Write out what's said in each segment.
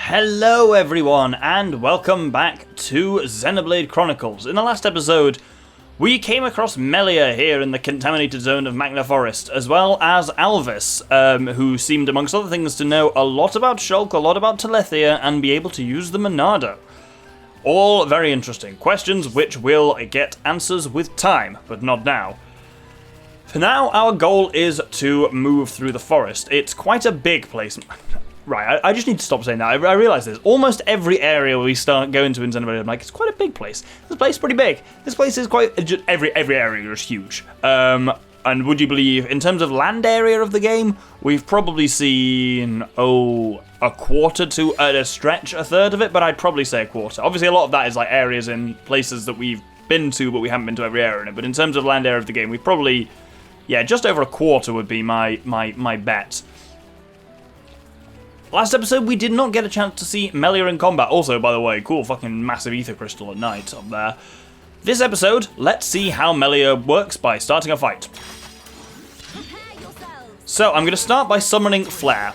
Hello everyone, and welcome back to Xenoblade Chronicles. In the last episode, we came across Melia here in the contaminated zone of Magna Forest, as well as Alvis, who seemed, amongst other things, to know a lot about Shulk, a lot about Telethia, and be able to use the Monado. All very interesting questions, which will get answers with time, but not now. For now, our goal is to move through the forest. It's quite a big place. Right, I just need to stop saying that. I realise this. Almost every area we start going to in Xenoblade, I'm like, it's quite a big place. This place is pretty big. This place is quite... Every area is huge. And would you believe, in terms of land area of the game, we've probably seen, a quarter to, at a stretch, a third of it, but I'd probably say a quarter. Obviously, a lot of that is like areas in places that we've been to, but we haven't been to every area in it. But in terms of land area of the game, we've probably... Yeah, just over a quarter would be my bet. Last episode, we did not get a chance to see Melia in combat. Also, by the way, cool fucking massive ether crystal at night up there. This episode, let's see how Melia works by starting a fight. So, I'm going to start by summoning Flare.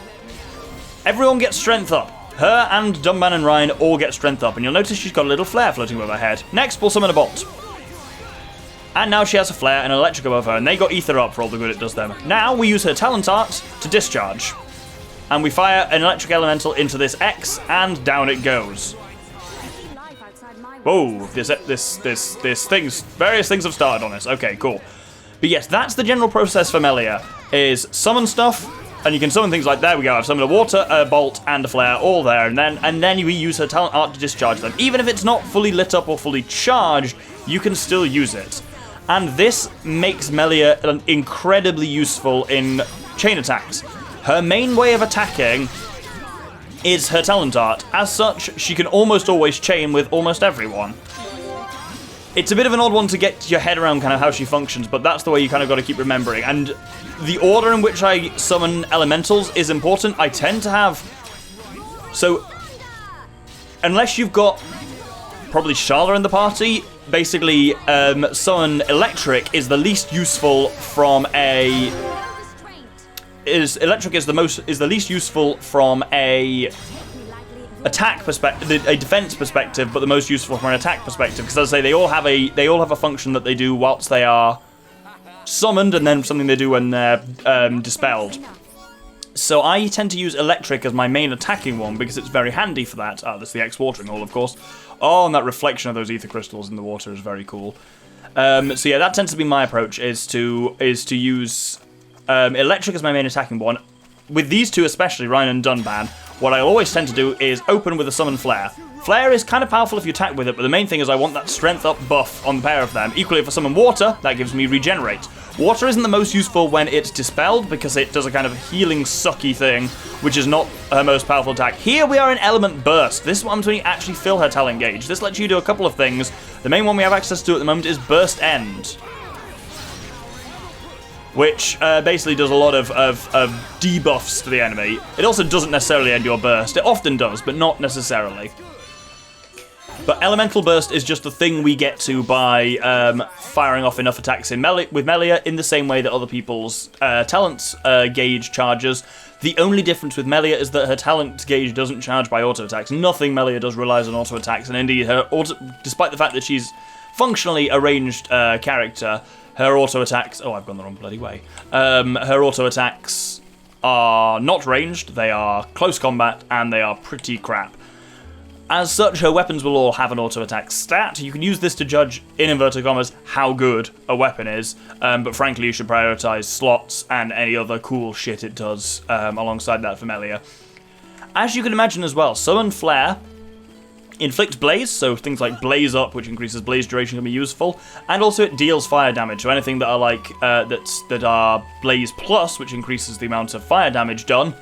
Everyone gets strength up. Her and Dumban and Ryan all get strength up, and you'll notice she's got a little flare floating above her head. Next, we'll summon a bolt. And now she has a flare and an electric above her, and they got ether up for all the good it does them. Now, we use her talent art to discharge. And we fire an electric elemental into this X, and down it goes. Whoa, various things have started on us. Okay, cool. But yes, that's the general process for Melia, is summon stuff, and you can summon things like, there we go, I've summoned a water, a bolt, and a flare, all there, and then we use her talent art to discharge them. Even if it's not fully lit up or fully charged, you can still use it. And this makes Melia incredibly useful in chain attacks. Her main way of attacking is her talent art. As such, she can almost always chain with almost everyone. It's a bit of an odd one to get your head around kind of how she functions, but that's the way you kind of got to keep remembering. And the order in which I summon elementals is important. I tend to have... So, unless you've got probably Sharla in the party, basically summon electric is the least useful from a... Electric is the least useful from a attack perspective, a defense perspective, but the most useful from an attack perspective. Because as I say, they all have a function that they do whilst they are summoned, and then something they do when they're dispelled. So I tend to use electric as my main attacking one because it's very handy for that. Ah, that's the X watering hole, of course. Oh, and that reflection of those ether crystals in the water is very cool. So yeah, that tends to be my approach: is to use. Electric is my main attacking one. With these two especially, Ryan and Dunban, what I always tend to do is open with a summon Flare. Flare is kind of powerful if you attack with it, but the main thing is I want that strength up buff on the pair of them. Equally, if I summon Water, that gives me Regenerate. Water isn't the most useful when it's dispelled, because it does a kind of healing sucky thing, which is not her most powerful attack. Here we are in Element Burst. This is what I'm doing to actually fill her talent gauge. This lets you do a couple of things. The main one we have access to at the moment is Burst End, which basically does a lot of debuffs to the enemy. It also doesn't necessarily end your burst. It often does, but not necessarily. But Elemental Burst is just the thing we get to by firing off enough attacks with Melia in the same way that other people's talent gauge charges. The only difference with Melia is that her talent gauge doesn't charge by auto attacks. Nothing Melia does relies on auto attacks, and indeed, despite the fact that she's functionally a ranged character, her auto attacks... Oh, I've gone the wrong bloody way. Her auto attacks are not ranged, they are close combat, and they are pretty crap. As such, her weapons will all have an auto attack stat. You can use this to judge, in inverted commas, how good a weapon is, but frankly, you should prioritize slots and any other cool shit it does alongside that for Melia. As you can imagine as well, Summon Flare inflict blaze, so things like blaze up, which increases blaze duration, can be useful, and also it deals fire damage. So anything that are like that are blaze plus, which increases the amount of fire damage done,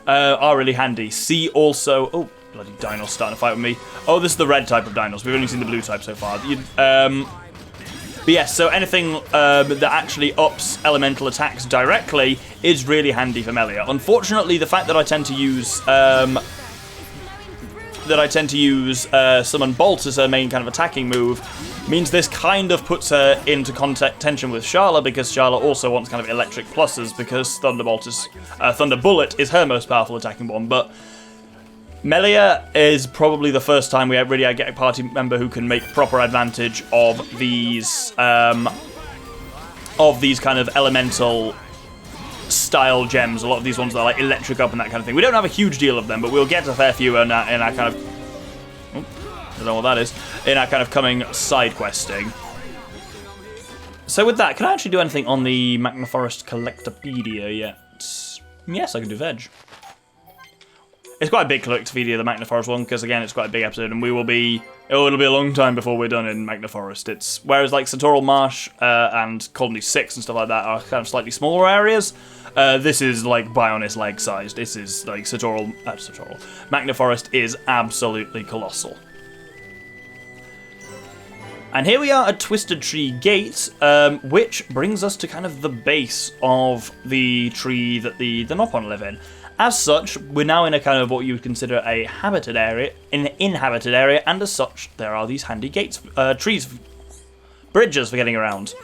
are really handy. See also, oh bloody dinos starting to fight with me. Oh, this is the red type of dinos. We've only seen the blue type so far. But yes, so anything that actually ups elemental attacks directly is really handy for Melia. Unfortunately, the fact that I tend to use Summon Bolt as her main kind of attacking move means this kind of puts her into tension with Sharla, because Sharla also wants kind of electric pluses because Thunder Bullet is her most powerful attacking one. But Melia is probably the first time we really get a party member who can make proper advantage of these kind of elemental style gems. A lot of these ones that are like electric up and that kind of thing. We don't have a huge deal of them, but we'll get a fair few in our kind of... Oh, I don't know what that is. In our kind of coming side questing. So with that, can I actually do anything on the Magna Forest Collectopedia yet? Yes, I can do veg. It's quite a big Collectopedia, the Magna Forest one, because again, it's quite a big episode, and it'll be a long time before we're done in Magna Forest. Whereas like Satoral Marsh and Colony 6 and stuff like that are kind of slightly smaller areas, this is like Bionis leg sized. This is like Magna Forest is absolutely colossal. And here we are at Twisted Tree Gate, which brings us to kind of the base of the tree that the nopon live in. As such, we're now in a kind of what you would consider a inhabited area, and as such, there are these handy gates, bridges for getting around.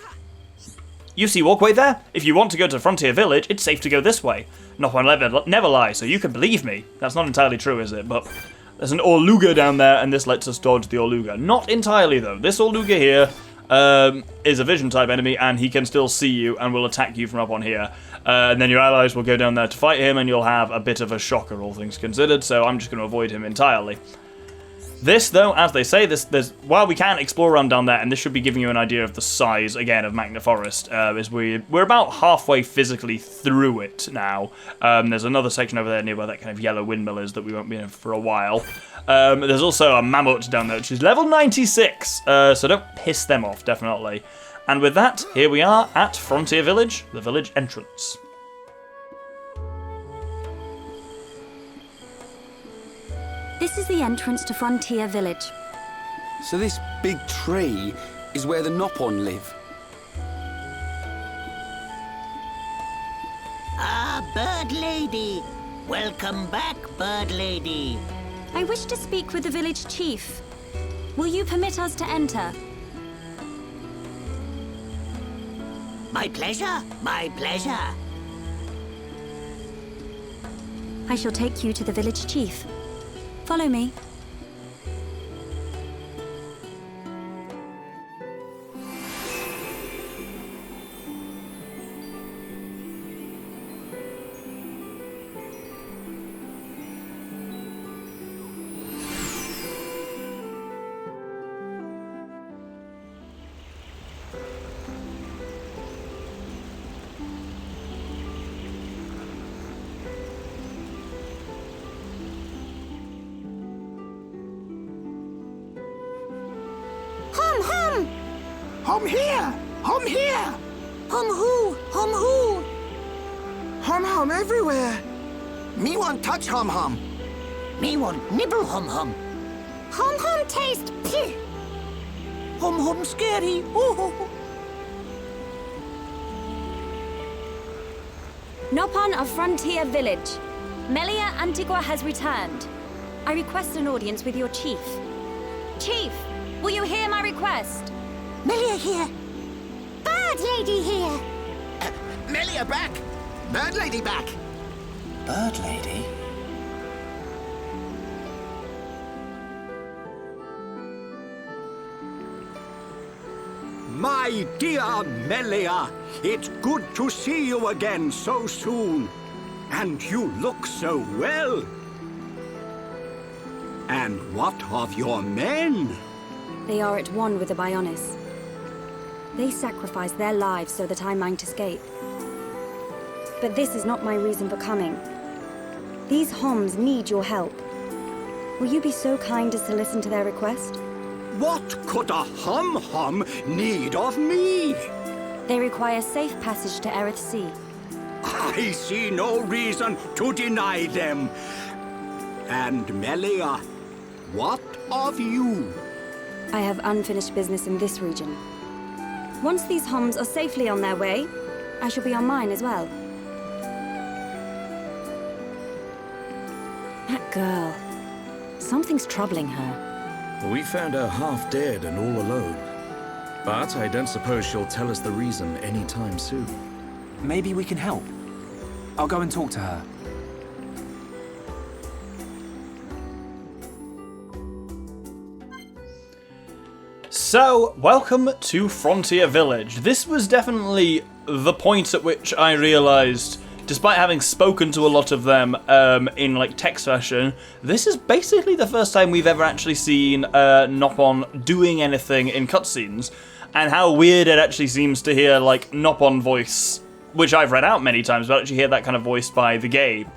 You see walkway there? If you want to go to Frontier Village, it's safe to go this way. Nopon never lie, so you can believe me. That's not entirely true, is it? But there's an Orluga down there, and this lets us dodge the Orluga. Not entirely, though. This Orluga here is a vision-type enemy, and he can still see you and will attack you from up on here. And then your allies will go down there to fight him, and you'll have a bit of a shocker, all things considered, so I'm just going to avoid him entirely. This, though, as they say, while we can explore around down there, and this should be giving you an idea of the size, again, of Magna Forest, is we're about halfway physically through it now. There's another section over there near where that kind of yellow windmill is that we won't be in for a while. There's also a mammoth down there, which is level 96, so don't piss them off, definitely. And with that, here we are at Frontier Village, the village entrance. This is the entrance to Frontier Village. So this big tree is where the nopon live? Ah, Bird Lady. Welcome back, Bird Lady. I wish to speak with the village chief. Will you permit us to enter? My pleasure, my pleasure. I shall take you to the village chief. Follow me. Hum here! Hum here! Hum who? Hum who? Hum hum everywhere! Me want touch hum hum. Me want nibble hum hum. Hum hum taste pih. Hum hum scary. Ooh. Nopon of Frontier Village. Melia Antigua has returned. I request an audience with your chief. Chief, will you hear my request? Melia here. Bird Lady here. Melia back! Bird Lady back! Bird Lady? My dear Melia, it's good to see you again so soon. And you look so well. And what of your men? They are at one with the Bionis. They sacrificed their lives so that I might escape. But this is not my reason for coming. These Homs need your help. Will you be so kind as to listen to their request? What could a hum-hum need of me? They require safe passage to Erith Sea. I see no reason to deny them. And Melia, what of you? I have unfinished business in this region. Once these Homs are safely on their way, I shall be on mine as well. That girl. Something's troubling her. We found her half dead and all alone. But I don't suppose she'll tell us the reason anytime soon. Maybe we can help. I'll go and talk to her. So, welcome to Frontier Village. This was definitely the point at which I realised, despite having spoken to a lot of them in like text version, this is basically the first time we've ever actually seen Nopon doing anything in cutscenes, and how weird it actually seems to hear like Nopon voice, which I've read out many times, but actually hear that kind of voice by the game.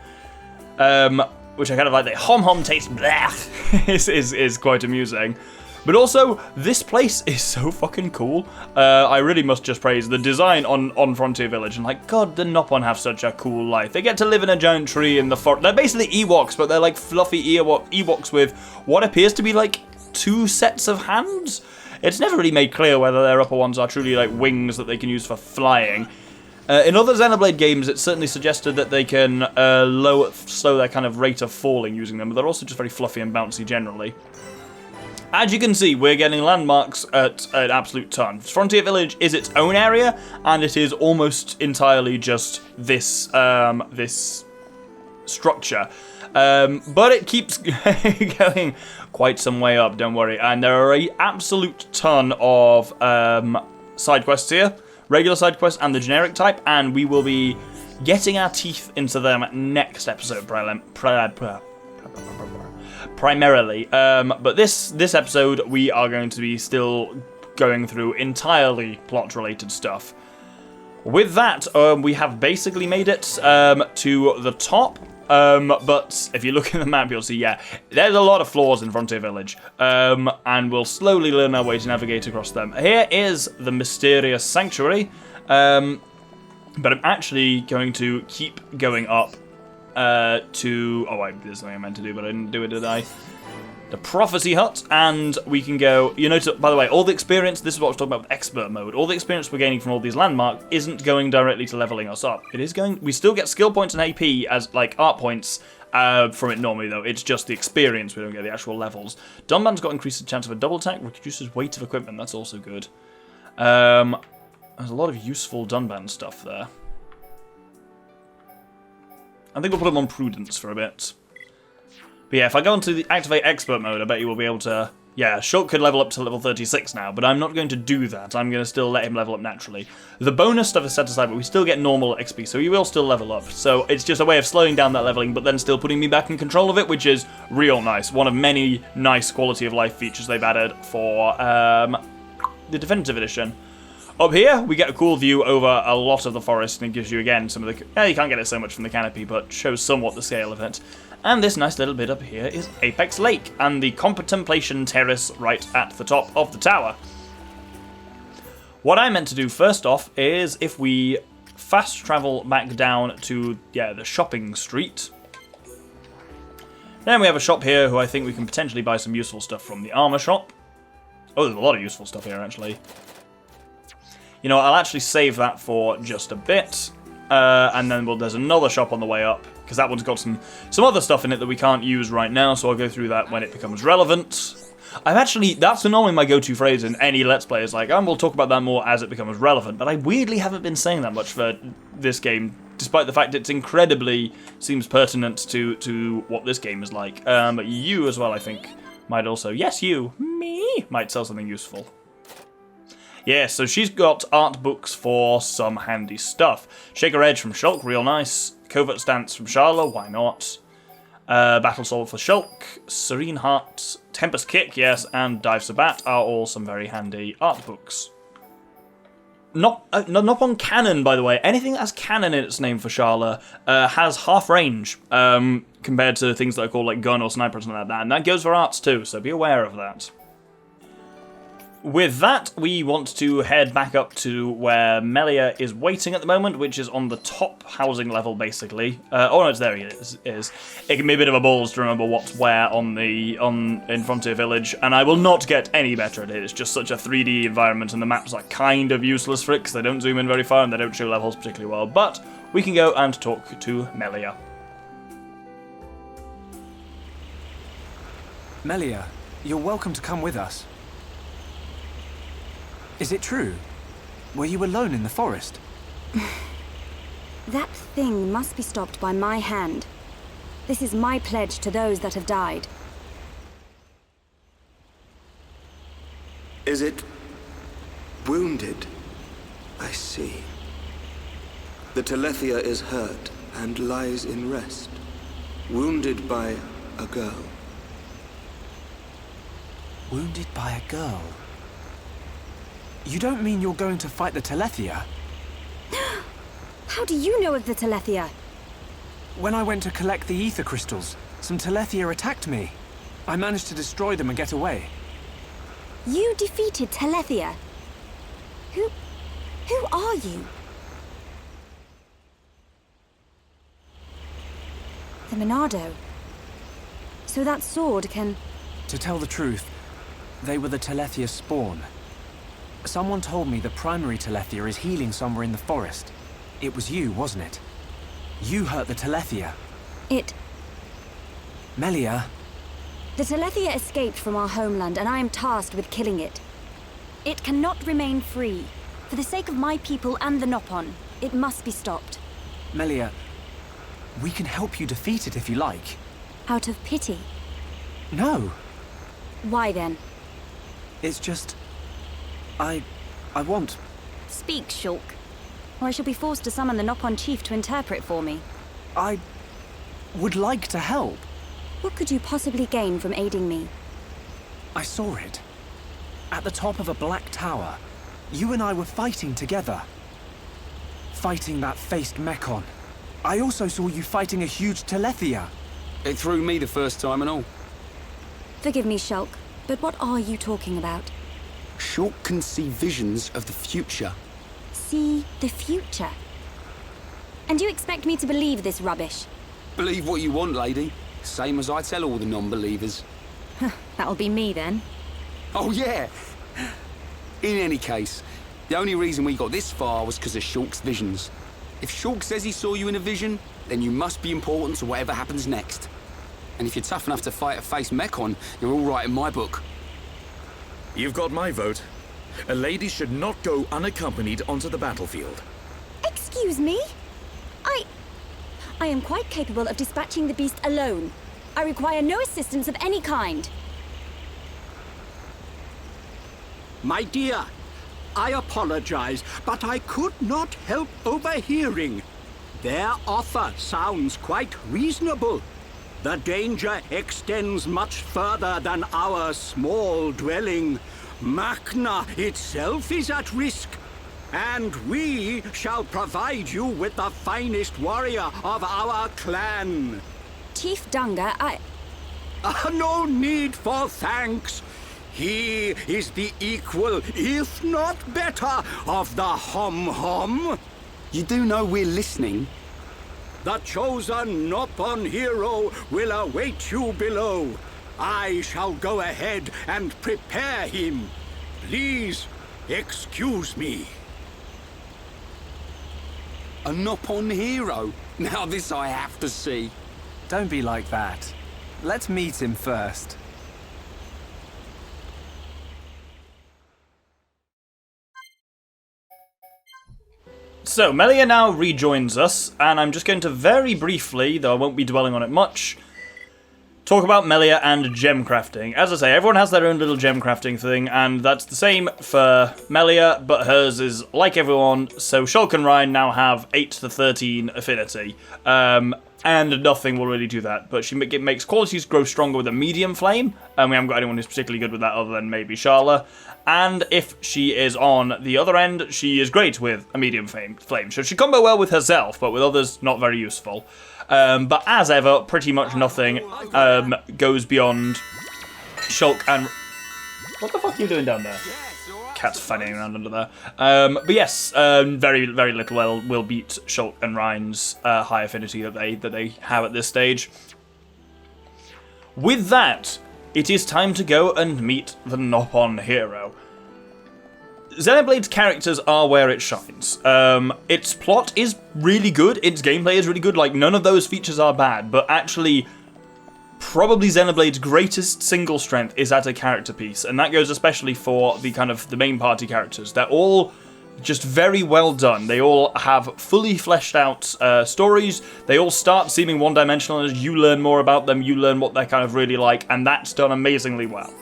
Which I kind of like. The hom taste blech is quite amusing. But also, this place is so fucking cool. I really must just praise the design on Frontier Village. And like, God, the Nopon have such a cool life. They get to live in a giant tree in the forest. They're basically Ewoks, but they're like fluffy Ewoks with what appears to be like 2 sets of hands. It's never really made clear whether their upper ones are truly like wings that they can use for flying. In other Xenoblade games, it's certainly suggested that they can slow their kind of rate of falling using them, but they're also just very fluffy and bouncy generally. As you can see, we're getting landmarks at an absolute ton. Frontier Village is its own area, and it is almost entirely just this this structure. But it keeps going quite some way up, don't worry. And there are an absolute ton of side quests here. Regular side quests and the generic type, and we will be getting our teeth into them next episode, primarily. But this episode, we are going to be still going through entirely plot-related stuff. With that, we have basically made it to the top. But if you look at the map, you'll see, yeah, there's a lot of flaws in Frontier Village, and we'll slowly learn our way to navigate across them. Here is the mysterious sanctuary, but I'm actually going to keep going up to... Oh, there's something I meant to do, but I didn't do it, did I? The Prophecy Hut, and we can go... You notice, by the way, all the experience... This is what I was talking about with Expert Mode. All the experience we're gaining from all these landmarks isn't going directly to leveling us up. It is going... We still get skill points and AP as, like, art points from it normally, though. It's just the experience. We don't get the actual levels. Dunban's got increased chance of a double attack, reduces weight of equipment. That's also good. There's a lot of useful Dunban stuff there. I think we'll put them on Prudence for a bit. But yeah, if I go into the activate expert mode, I bet you will be able to... Yeah, Shulk could level up to level 36 now, but I'm not going to do that. I'm going to still let him level up naturally. The bonus stuff is set aside, but we still get normal XP, so he will still level up. So it's just a way of slowing down that leveling, but then still putting me back in control of it, which is real nice. One of many nice quality of life features they've added for the Definitive Edition. Up here, we get a cool view over a lot of the forest, and it gives you, again, some of the... Yeah, you can't get it so much from the canopy, but shows somewhat the scale of it. And this nice little bit up here is Apex Lake, and the Contemplation Terrace right at the top of the tower. What I meant to do first off is, if we fast travel back down to, yeah, the shopping street... Then we have a shop here who I think we can potentially buy some useful stuff from. The armor shop. Oh, there's a lot of useful stuff here, actually. You know, I'll actually save that for just a bit. And then there's another shop on the way up, because that one's got some other stuff in it that we can't use right now, so I'll go through that when it becomes relevant. That's normally my go-to phrase in any Let's Play, is like, we'll talk about that more as it becomes relevant, but I weirdly haven't been saying that much for this game, despite the fact it's incredibly seems pertinent to what this game is like. But you as well, I think, might also, yes, you, me, might sell something useful. Yeah, so she's got art books for some handy stuff. Shaker Edge from Shulk, real nice. Covert Stance from Sharla, why not? Battle Sword for Shulk, Serene Heart, Tempest Kick, yes, and Dive Sabat are all some very handy art books. Not on cannon, by the way. Anything that has cannon in its name for Sharla has half range compared to things that are called like gun or sniper or something like that, and that goes for arts too, so be aware of that. With that, we want to head back up to where Melia is waiting at the moment, which is on the top housing level, basically. Oh no, it's there. It is. It can be a bit of a balls to remember what's where in Frontier Village, and I will not get any better at it. It's just such a 3D environment, and the maps are kind of useless for it because they don't zoom in very far and they don't show levels particularly well. But we can go and talk to Melia. Melia, you're welcome to come with us. Is it true? Were you alone in the forest? That thing must be stopped by my hand. This is my pledge to those that have died. Is it wounded? I see. The Telethia is hurt and lies in rest, wounded by a girl. Wounded by a girl? You don't mean you're going to fight the Telethia? How do you know of the Telethia? When I went to collect the ether crystals, some Telethia attacked me. I managed to destroy them and get away. You defeated Telethia? Who are you? The Monado. So that sword can... To tell the truth, they were the Telethia spawn. Someone told me the primary Telethia is healing somewhere in the forest. It was you, wasn't it? You hurt the Telethia. It... Melia. The Telethia escaped from our homeland, and I am tasked with killing it. It cannot remain free. For the sake of my people and the Nopon, it must be stopped. Melia, we can help you defeat it if you like. Out of pity? No. Why then? It's just... I want... Speak, Shulk, or I shall be forced to summon the Nopon chief to interpret for me. I would like to help. What could you possibly gain from aiding me? I saw it. At the top of a black tower, you and I were fighting together. Fighting that faced Mechon. I also saw you fighting a huge Telethia. It threw me the first time and all. Forgive me, Shulk, but what are you talking about? Shulk can see visions of the future. See the future? And you expect me to believe this rubbish? Believe what you want, lady. Same as I tell all the non-believers. That'll be me then. Oh, yeah. In any case, the only reason we got this far was because of Shulk's visions. If Shulk says he saw you in a vision, then you must be important to whatever happens next. And if you're tough enough to fight a face Mechon, you're all right in my book. You've got my vote. A lady should not go unaccompanied onto the battlefield. Excuse me? I am quite capable of dispatching the beast alone. I require no assistance of any kind. My dear, I apologize, but I could not help overhearing. Their offer sounds quite reasonable. The danger extends much further than our small dwelling. Machna itself is at risk. And we shall provide you with the finest warrior of our clan. Chief Dunga, No need for thanks. He is the equal, if not better, of the Hom-Hom. You do know we're listening? The chosen Nopon hero will await you below. I shall go ahead and prepare him. Please, excuse me. A Nopon hero? Now this I have to see. Don't be like that. Let's meet him first. So, Melia now rejoins us, and I'm just going to very briefly, though I won't be dwelling on it much, talk about Melia and gem crafting. As I say, everyone has their own little gem crafting thing, and that's the same for Melia, but hers is like everyone, so Shulk and Ryan now have 8 to 13 affinity, and nothing will really do that, but it makes qualities grow stronger with a medium flame, and we haven't got anyone who's particularly good with that other than maybe Sharla. And if she is on the other end, she is great with a medium flame. So she combo well with herself, but with others, not very useful. But as ever, pretty much nothing goes beyond Shulk and... What the fuck are you doing down there? Cat's fanning around under there. But yes, very, very little will beat Shulk and Ryan's high affinity that they have at this stage. With that, it is time to go and meet the Nopon hero. Xenoblade's characters are where it shines. Its plot is really good, its gameplay is really good, like none of those features are bad, but actually probably Xenoblade's greatest single strength is at a character piece, and that goes especially for the main party characters. They're all just very well done. They all have fully fleshed out stories. They all start seeming one-dimensional, and as you learn more about them, you learn what they're kind of really like, and that's done amazingly well.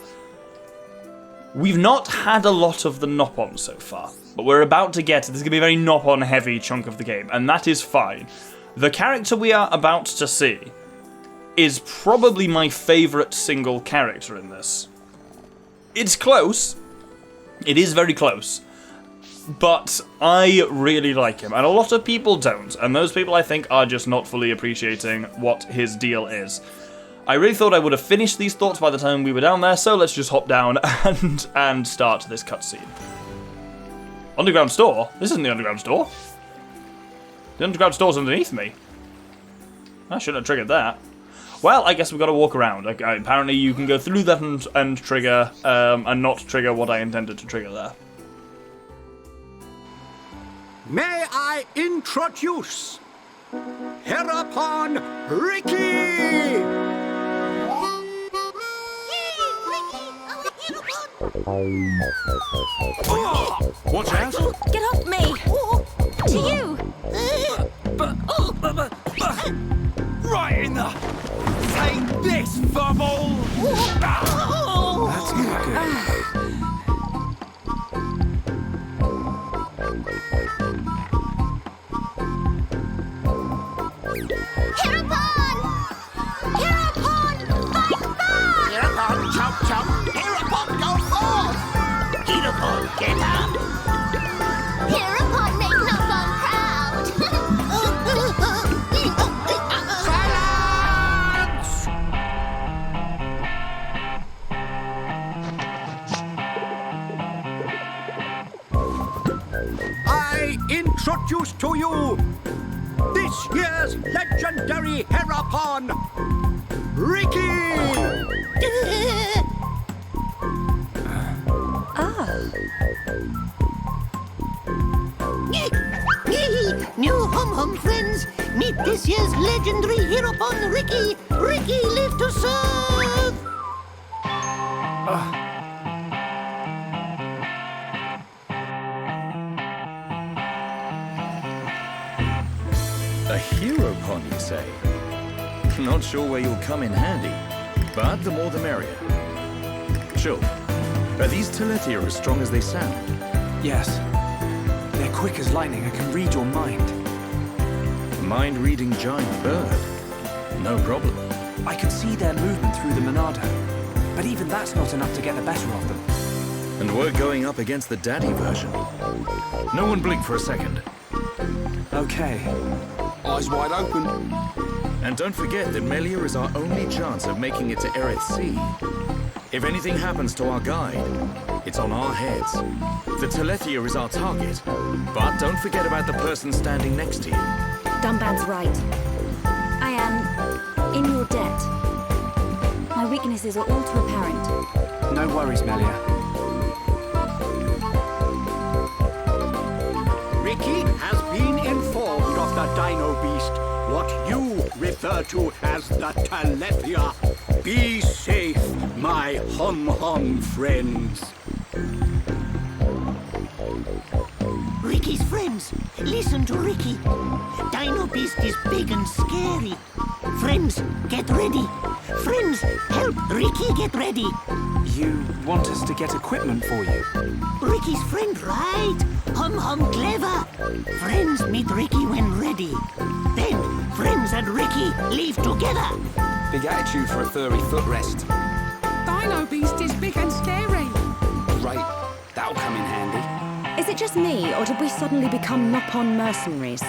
We've not had a lot of the nopon so far, but we're about to get, this is going to be a very nopon heavy chunk of the game, and that is fine. The character we are about to see is probably my favourite single character in this. It's close, it is very close, but I really like him, and a lot of people don't, and those people I think are just not fully appreciating what his deal is. I really thought I would have finished these thoughts by the time we were down there, so let's just hop down and start this cutscene. Underground store? This isn't the underground store. The underground store's underneath me. I shouldn't have triggered that. Well, I guess we've got to walk around. Apparently you can go through that and trigger, and not trigger what I intended to trigger there. May I introduce Heropon Ricky! Watch out! Get off me! To you! Right in the... Take this, bubble! That's not good. Heropon! Heropon! Fight back! Heropon, chop chop! Heropon, go forth! Heropon, get up! Heropon, make nopon proud! Silence! I introduce to you this year's legendary Heropon, Ricky! New hum friends, meet this year's legendary Heropon, Ricky! Ricky, live to serve! A Heropon, you say? Not sure where you'll come in handy, but the more the merrier. Sure. Are these Telethia as strong as they sound? Yes. They're quick as lightning and can read your mind. Mind-reading giant bird? No problem. I can see their movement through the Monado, but even that's not enough to get the better of them. And we're going up against the daddy version. No one blink for a second. Okay. Eyes wide open. And don't forget that Melia is our only chance of making it to Erith Sea. If anything happens to our guide, it's on our heads. The Telethia is our target, but don't forget about the person standing next to you. Dunban's right. I am in your debt. My weaknesses are all too apparent. No worries, Melia. Ricky has been informed of the Dino Beast, what you refer to as the Telethia. Be safe, my hum friends. Ricky's friends, listen to Ricky. Dino Beast is big and scary. Friends, get ready. Friends, help Ricky get ready. You want us to get equipment for you? Ricky's friend, right? Hum clever. Friends meet Ricky when ready. Then, friends and Ricky leave together. Big attitude for a 30-foot rest. Dino Beast is big and scary. Great. That'll come in handy. Is it just me, or did we suddenly become nopon mercenaries?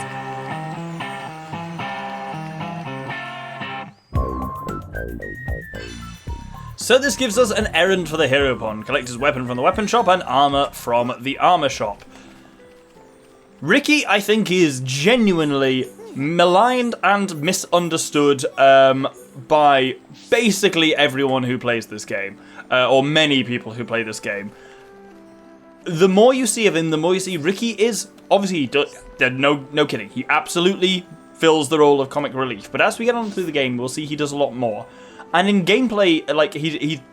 So this gives us an errand for the Heropon. Collect his weapon from the weapon shop and armor from the armor shop. Ricky, I think, is genuinely maligned and misunderstood by basically everyone who plays this game, or many people who play this game. The more you see of him, the more you see Ricky is obviously no kidding. He absolutely fills the role of comic relief. But as we get on through the game, we'll see he does a lot more. And in gameplay, like,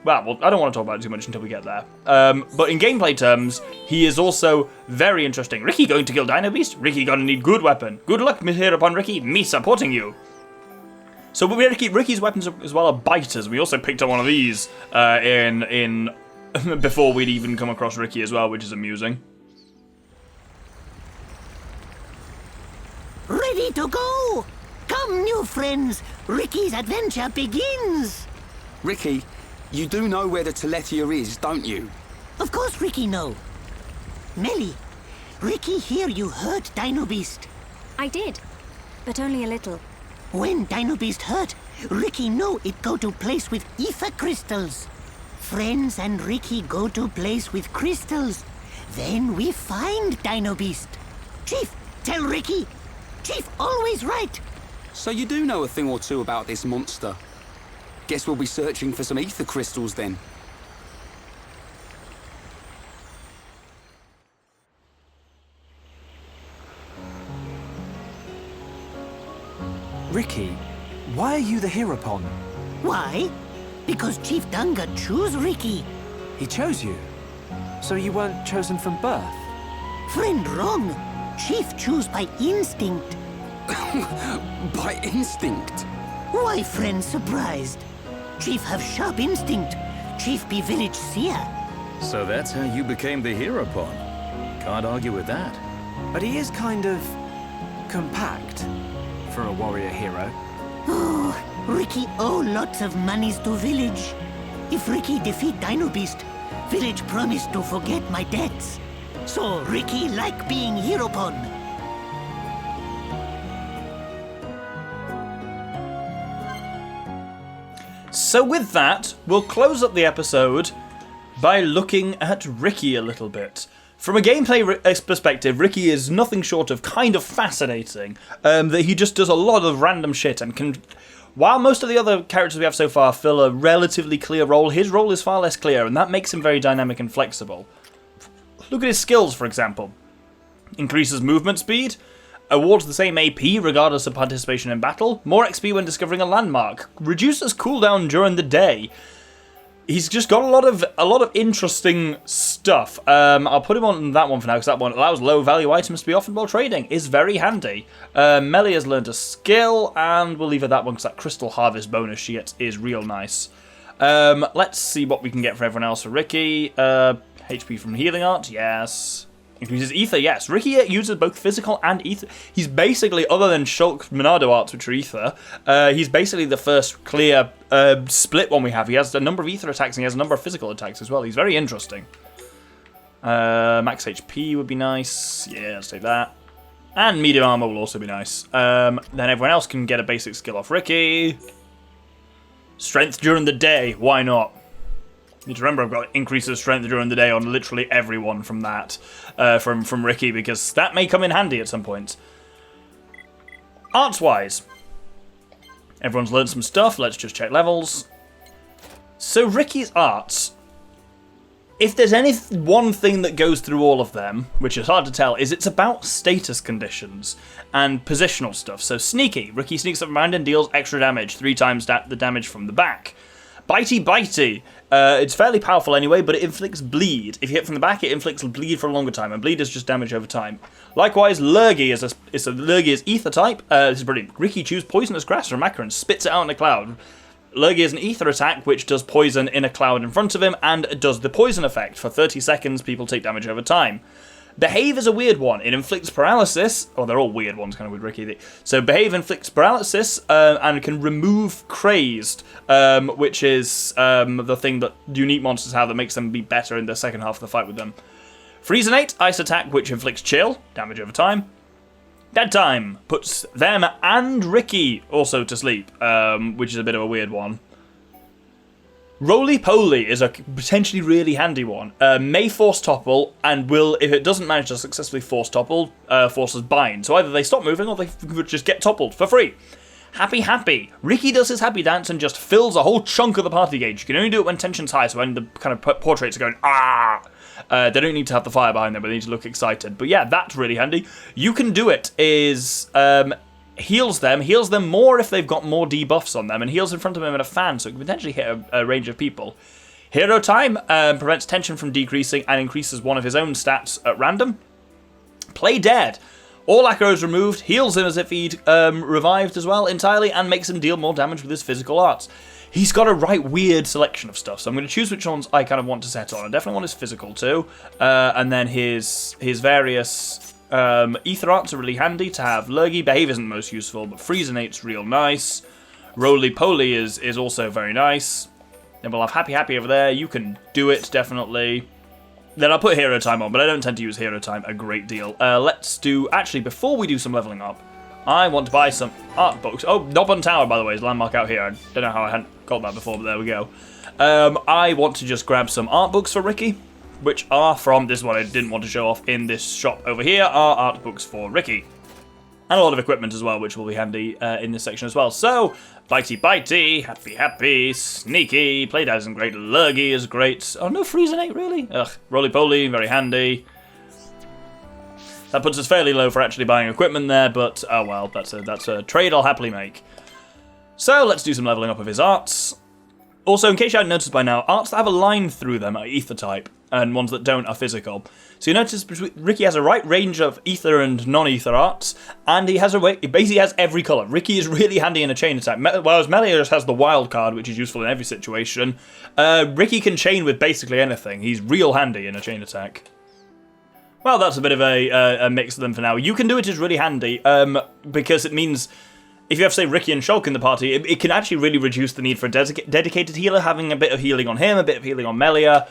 well, I don't want to talk about it too much until we get there. But in gameplay terms, he is also very interesting. Ricky going to kill Dino Beast? Ricky gonna need good weapon. Good luck, Heropon Ricky. Me supporting you. So Ricky's weapons as well are biters. We also picked up one of these in before we'd even come across Ricky as well, which is amusing. Ready to go! Come, new friends. Ricky's adventure begins. Ricky, you do know where the Telethia is, don't you? Of course Ricky know. Melia, Ricky hear you hurt Dino Beast. I did, but only a little. When Dino Beast hurt, Ricky know it go to place with ether crystals. Friends and Ricky go to place with crystals. Then we find Dino Beast. Chief, tell Ricky. Chief always right. So you do know a thing or two about this monster. Guess we'll be searching for some ether crystals then. Ricky, why are you the Heropon? Why? Because Chief Dunga choose Ricky. He chose you. So you weren't chosen from birth? Friend wrong. Chief choose by instinct. By instinct? Why friend surprised? Chief have sharp instinct. Chief be village seer. So that's how you became the Heropon. Can't argue with that. But he is kind of compact for a warrior hero. Oh, Ricky owe lots of monies to village. If Ricky defeat Dino Beast, village promise to forget my debts. So Ricky like being Heropon. So with that, we'll close up the episode by looking at Ricky a little bit. From a gameplay perspective, Ricky is nothing short of kind of fascinating. That he just does a lot of random shit and can... While most of the other characters we have so far fill a relatively clear role, his role is far less clear, and that makes him very dynamic and flexible. Look at his skills, for example. Increases movement speed, awards the same AP regardless of participation in battle, more XP when discovering a landmark, reduces cooldown during the day. He's just got a lot of interesting stuff. I'll put him on that one for now, because that one allows low value items to be offered while trading. Is very handy. Melia's learned a skill, and we'll leave it at that one, because that crystal harvest bonus she gets is real nice. Let's see what we can get for everyone else. For Ricky, HP from healing art, yes. Increases ether, yes. Ricky uses both physical and ether. He's basically, other than Shulk Monado arts, which are ether, he's basically the first clear split one we have. He has a number of ether attacks and he has a number of physical attacks as well. He's very interesting. Max HP would be nice. Yeah, let's take that. And medium armor will also be nice. Then everyone else can get a basic skill off Ricky. Strength during the day, why not? Need to remember I've got increases strength during the day on literally everyone from that, from Ricky, because that may come in handy at some point. Arts-wise, everyone's learned some stuff. Let's just check levels. So Ricky's arts, if there's any one thing that goes through all of them, which is hard to tell, is it's about status conditions and positional stuff. So sneaky, Ricky sneaks up behind and deals extra damage, 3 times the damage from the back. Bitey, it's fairly powerful anyway, but it inflicts bleed. If you hit from the back, it inflicts bleed for a longer time, and bleed is just damage over time. Likewise, Lurgy is ether type. This is brilliant. Ricky chews poisonous grass from Macra and spits it out in a cloud. Lurgy is an ether attack, which does poison in a cloud in front of him, and does the poison effect. For 30 seconds, people take damage over time. Behave is a weird one. It inflicts paralysis. Oh, they're all weird ones, kind of with Ricky. So Behave inflicts paralysis and can remove Crazed, which is the thing that unique monsters have that makes them be better in the second half of the fight with them. Freezenate, Ice Attack, which inflicts chill, damage over time. Dead Time puts them and Ricky also to sleep, which is a bit of a weird one. Roly Poly is a potentially really handy one. May force topple, and will, if it doesn't manage to successfully force topple, forces bind. So either they stop moving or they could just get toppled for free. Happy. Ricky does his happy dance and just fills a whole chunk of the party gauge. You can only do it when tension's high, so when the kind of portraits are going, ah! They don't need to have the fire behind them, but they need to look excited. But yeah, that's really handy. You can do it is... heals them more if they've got more debuffs on them, and heals in front of them in a fan, so it can potentially hit a range of people. Hero Time prevents tension from decreasing and increases one of his own stats at random. Play Dead. All arrows removed, heals him as if he'd revived as well entirely, and makes him deal more damage with his physical arts. He's got a right weird selection of stuff, so I'm going to choose which ones I kind of want to set on. I definitely want his physical too, and then his various ether arts are really handy to have. Lurgy Behave isn't most useful, but Freezenate's real nice. Roly-Poly is also very nice. Then we'll have Happy Happy over there. You can do it, definitely. Then I'll put Hero Time on, but I don't tend to use Hero Time a great deal. Let's do... Actually, before we do some leveling up, I want to buy some art books. Oh, Nopon Tower, by the way, is landmark out here. I don't know how I hadn't got that before, but there we go. I want to just grab some art books for Ricky, which are from this one I didn't want to show off in this shop over here, are art books for Ricky. And a lot of equipment as well, which will be handy in this section as well. So, Bitey Bitey, Happy Happy, Sneaky, Playdead isn't great, Lurgy is great. Oh no, Freezenate, really? Ugh, Roly-Poly, very handy. That puts us fairly low for actually buying equipment there, but oh well, that's a trade I'll happily make. So let's do some leveling up of his arts. Also, in case you hadn't noticed by now, arts that have a line through them are ether type, and ones that don't are physical. So you notice Ricky has a right range of ether and non-ether arts, and he basically has every colour. Ricky is really handy in a chain attack, whereas Melia just has the wild card, which is useful in every situation. Ricky can chain with basically anything. He's real handy in a chain attack. Well, that's a bit of a mix of them for now. You can do it is really handy, because it means if you have, say, Ricky and Shulk in the party, it can actually really reduce the need for a dedicated healer, having a bit of healing on him, a bit of healing on Melia.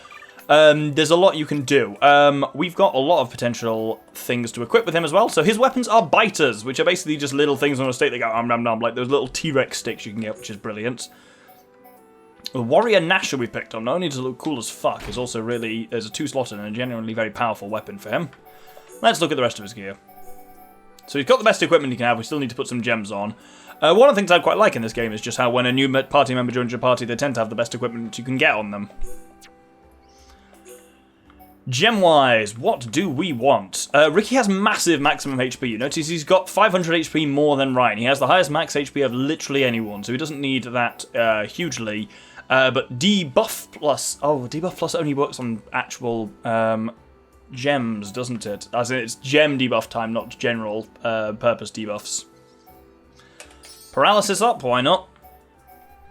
There's a lot you can do. We've got a lot of potential things to equip with him as well. So his weapons are biters, which are basically just little things on a stick that go nom, like those little T-Rex sticks you can get, which is brilliant. The Warrior Gnasher we picked up, not only does it look cool as fuck, is also really, there's a 2-slotted and a genuinely very powerful weapon for him. Let's look at the rest of his gear. So he's got the best equipment he can have, we still need to put some gems on. One of the things I quite like in this game is just how when a new party member joins your party, they tend to have the best equipment you can get on them. Gem-wise, what do we want? Ricky has massive maximum HP. You notice he's got 500 HP more than Ryan. He has the highest max HP of literally anyone, so he doesn't need that hugely. But debuff plus... Oh, debuff plus only works on actual gems, doesn't it? As in, it's gem debuff time, not general purpose debuffs. Paralysis up, why not?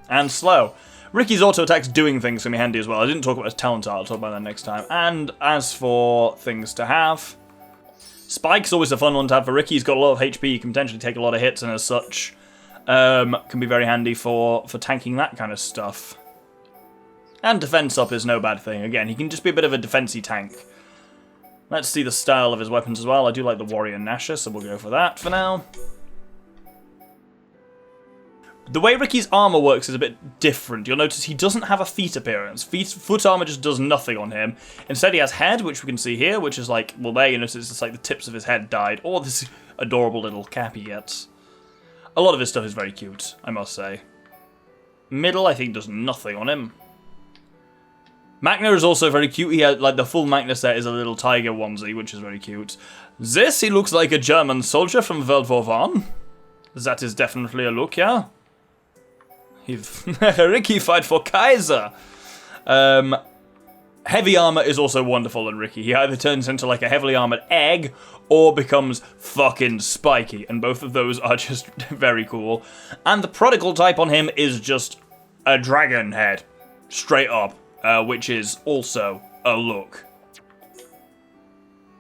And slow. Ricky's auto attack's doing things for me handy as well. I didn't talk about his talent art, I'll talk about that next time. And as for things to have, Spike's always a fun one to have for Ricky. He's got a lot of HP, he can potentially take a lot of hits, and as such, can be very handy for tanking that kind of stuff. And defense up is no bad thing. Again, he can just be a bit of a defensey tank. Let's see the style of his weapons as well. I do like the Warrior Gnasher, so we'll go for that for now. The way Ricky's armor works is a bit different. You'll notice he doesn't have a feet appearance. Foot armor just does nothing on him. Instead, he has head, which we can see here, which is like, well, there you notice it's just like the tips of his head dyed, or this adorable little cap he gets. A lot of his stuff is very cute, I must say. Middle, I think, does nothing on him. Magna is also very cute. He has, like, the full Magna set is a little tiger onesie, which is very cute. This, he looks like a German soldier from World War I. That is definitely a look, yeah? Ricky fight for Kaiser. Heavy armor is also wonderful in Ricky. He either turns into like a heavily armored egg or becomes fucking spiky, and both of those are just very cool. And the prodigal type on him is just a dragon head, straight up, which is also a look.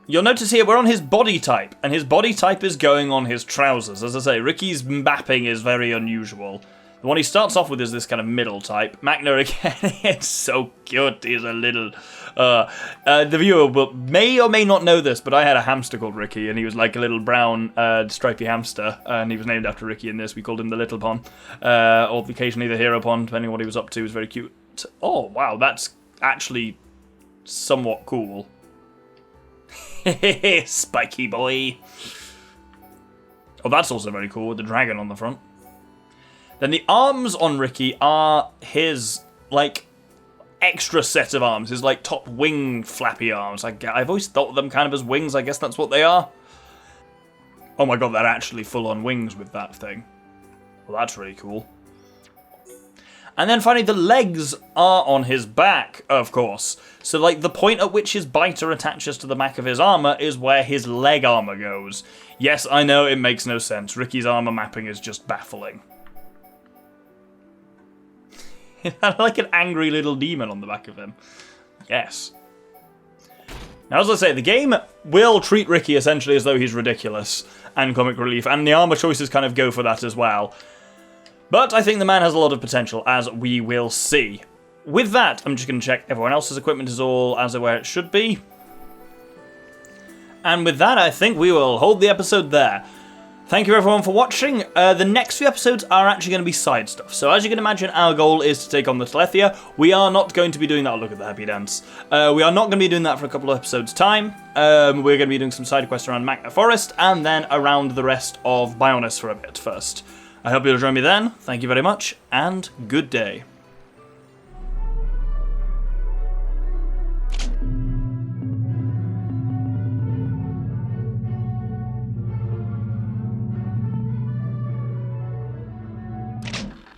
You'll notice here we're on his body type, and his body type is going on his trousers. As I say, Ricky's mapping is very unusual. The one he starts off with is this kind of middle type. Magna, again, it's so cute. He's a little... the viewer may or may not know this, but I had a hamster called Ricky, and he was like a little brown, stripy hamster, and he was named after Ricky in this. We called him the Little Pon, or occasionally the Heropon, depending on what he was up to. He was very cute. Oh, wow, that's actually somewhat cool. Spiky boy. Oh, that's also very cool, with the dragon on the front. Then the arms on Ricky are his, like, extra set of arms. His, like, top wing flappy arms. I've always thought of them kind of as wings. I guess that's what they are. Oh my god, they're actually full-on wings with that thing. Well, that's really cool. And then finally, the legs are on his back, of course. So, like, the point at which his biter attaches to the back of his armor is where his leg armor goes. Yes, I know, it makes no sense. Ricky's armor mapping is just baffling. It had like an angry little demon on the back of him. Yes. Now, as I say, the game will treat Ricky essentially as though he's ridiculous and comic relief, and the armor choices kind of go for that as well. But I think the man has a lot of potential, as we will see. With that, I'm just going to check everyone else's equipment is all as where it should be. And with that, I think we will hold the episode there. Thank you everyone for watching. The next few episodes are actually going to be side stuff. So as you can imagine, our goal is to take on the Telethia. We are not going to be doing that. Oh, look at the happy dance. We are not going to be doing that for a couple of episodes' time. We're going to be doing some side quests around Magna Forest and then around the rest of Bionis for a bit first. I hope you'll join me then. Thank you very much and good day.